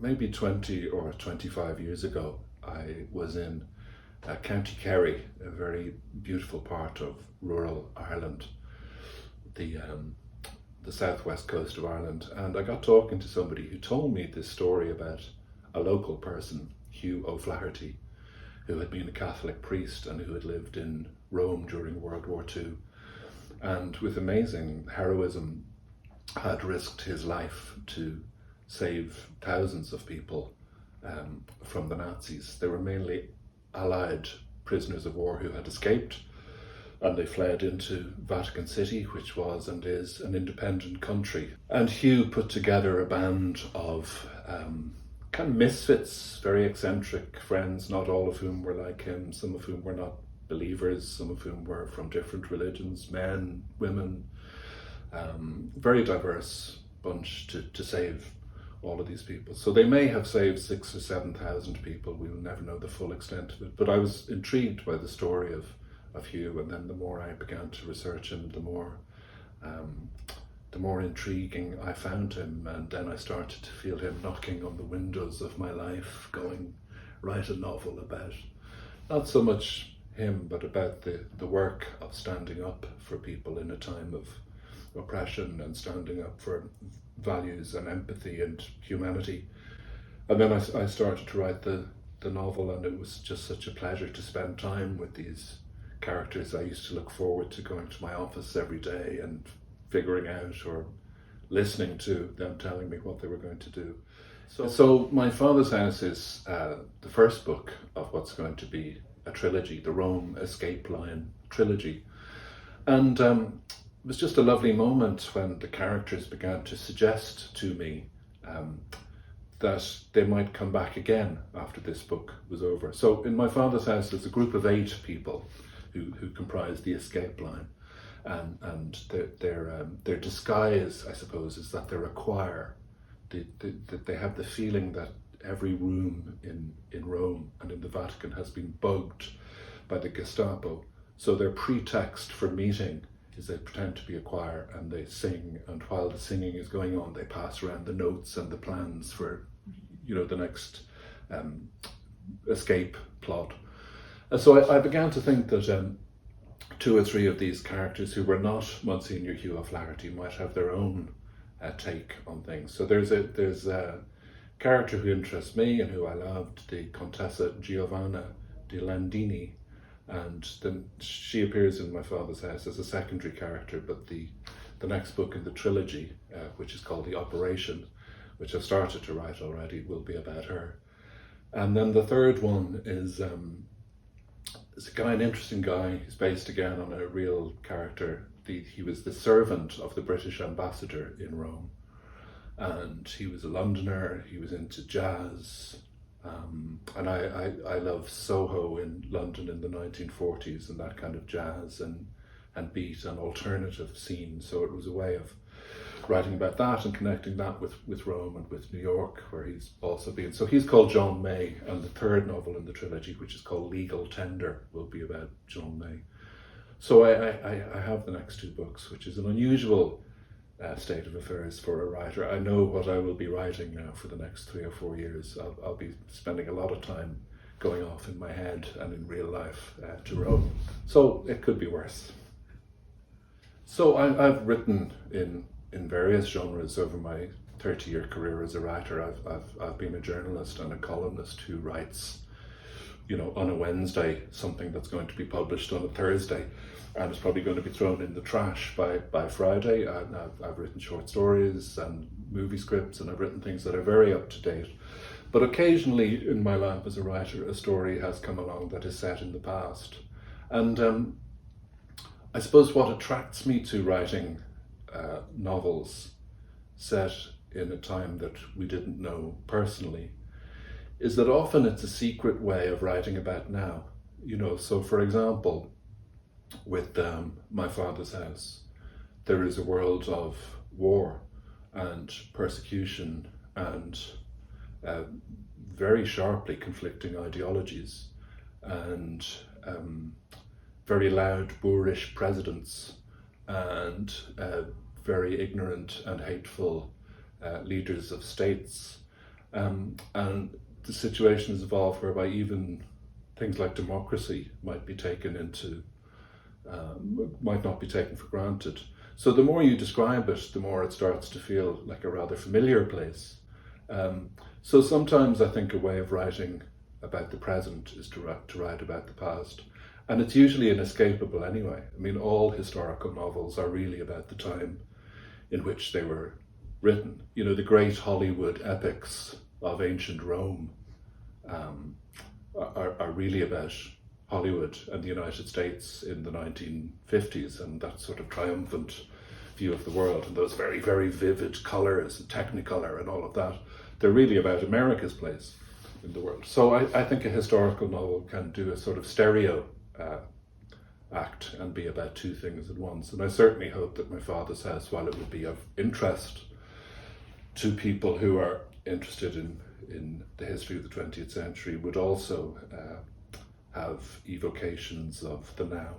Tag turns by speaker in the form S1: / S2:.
S1: maybe 20 or 25 years ago, I was in County Kerry, a very beautiful part of rural Ireland, the southwest coast of Ireland, and I got talking to somebody who told me this story about a local person, Hugh O'Flaherty, who had been a Catholic priest and who had lived in Rome during World War II, and with amazing heroism had risked his life to save thousands of people from the Nazis. They were mainly Allied prisoners of war who had escaped, and they fled into Vatican City, which was and is an independent country. And Hugh put together a band of kind of misfits, very eccentric friends, not all of whom were like him, some of whom were not believers, some of whom were from different religions, men, women, very diverse bunch to save all of these people. So they may have saved 6,000 or 7,000 people. We will never know the full extent of it. But I was intrigued by the story of Hugh, and then the more I began to research him, the more intriguing I found him, and then I started to feel him knocking on the windows of my life, going, write a novel about, not so much him, but about the work of standing up for people in a time of oppression and standing up for values and empathy and humanity. And then I started to write the novel, and it was just such a pleasure to spend time with these characters. I used to look forward to going to my office every day and figuring out or listening to them telling me what they were going to do. So My Father's House is the first book of what's going to be a trilogy, the Rome Escape Line trilogy. And it was just a lovely moment when the characters began to suggest to me that they might come back again after this book was over. So in My Father's House, there's a group of 8 people who comprise the escape line, and their disguise, I suppose, is that they're a choir. They have the feeling that every room in Rome and in the Vatican has been bugged by the Gestapo. So their pretext for meeting is they pretend to be a choir and they sing, and while the singing is going on, they pass around the notes and the plans for, the next escape plot. And so I began to think that 2 or 3 of these characters who were not Monsignor Hugh O'Flaherty might have their own take on things. So there's a character who interests me and who I loved, the Contessa Giovanna di Landini, and then she appears in My Father's House as a secondary character, but the next book in the trilogy, which is called The Operation, which I've started to write already, will be about her. And then the third one is an interesting guy. He's based again on a real character. He was the servant of the British ambassador in Rome, and he was a Londoner. He was into jazz, and I love Soho in London in the 1940s and that kind of jazz and beat and alternative scene. So it was a way of writing about that and connecting that with Rome and with New York, where he's also been. So he's called John May, and the third novel in the trilogy, which is called Legal Tender, will be about John May. So I have the next 2 books, which is an unusual state of affairs for a writer. I know what I will be writing now for the next 3 or 4 years. I'll be spending a lot of time going off in my head and in real life to Rome. So it could be worse. So I've written in various genres over my 30-year career as a writer. I've been a journalist and a columnist who writes, on a Wednesday, something that's going to be published on a Thursday, and it's probably going to be thrown in the trash by Friday. I've written short stories and movie scripts, and I've written things that are very up to date. But occasionally in my life as a writer, a story has come along that is set in the past. And I suppose what attracts me to writing novels set in a time that we didn't know personally is that often it's a secret way of writing about now. So for example, with My Father's House, there is a world of war and persecution and very sharply conflicting ideologies and very loud, boorish presidents and very ignorant and hateful leaders of states. And the situations evolve whereby even things like democracy might be taken into, might not be taken for granted. So the more you describe it, the more it starts to feel like a rather familiar place. So sometimes I think a way of writing about the present is to write about the past. And it's usually inescapable anyway. I mean, all historical novels are really about the time in which they were written. You know, the great Hollywood epics of ancient Rome are really about Hollywood and the United States in the 1950s, and that sort of triumphant view of the world, and those very, very vivid colours and technicolor and all of that. They're really about America's place in the world. So I think a historical novel can do a sort of stereo act and be about two things at once. And I certainly hope that My Father's House, while it would be of interest to people who are interested in the history of the 20th century, would also have evocations of the now.